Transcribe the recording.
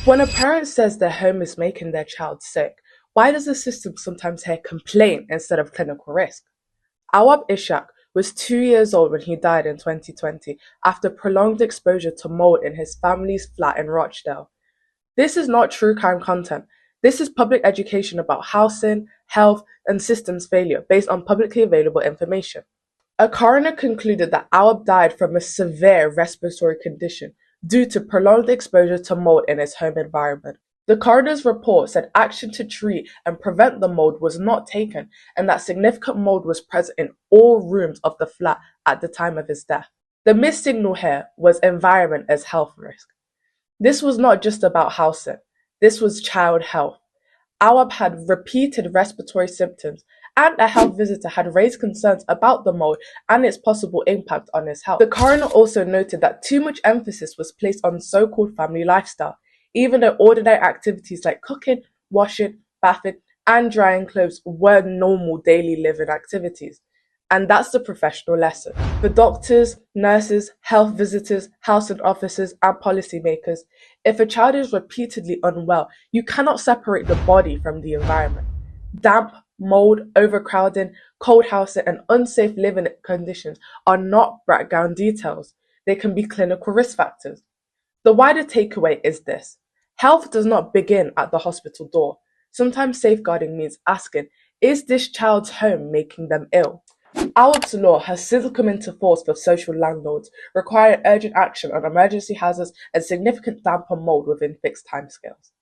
When a parent says their home is making their child sick, why does the system sometimes hear complaint instead of clinical risk? Awaab Ishak was 2 years old when he died in 2020 after prolonged exposure to mold in his family's flat in Rochdale. This is not true crime content. This is public education about housing, health, and systems failure based on publicly available information. A coroner concluded that Awaab died from a severe respiratory condition due to prolonged exposure to mold in his home environment. The coroner's report said action to treat and prevent the mold was not taken and that significant mold was present in all rooms of the flat at the time of his death. The missed signal here was environment as health risk. This was not just about housing, this was child health. Awaab had repeated respiratory symptoms, and a health visitor had raised concerns about the mold and its possible impact on his health. The coroner also noted that too much emphasis was placed on so-called family lifestyle, even though ordinary activities like cooking, washing, bathing, and drying clothes were normal daily living activities. And that's the professional lesson. For doctors, nurses, health visitors, housing officers, and policymakers, if a child is repeatedly unwell, you cannot separate the body from the environment. Damp, mold, overcrowding, cold housing, and unsafe living conditions are not background details. They can be clinical risk factors. The wider takeaway is this. Health does not begin at the hospital door. Sometimes safeguarding means asking, is this child's home making them ill? Awaab's law has since come into force for social landlords, requiring urgent action on emergency hazards and significant damp and mold within fixed timescales.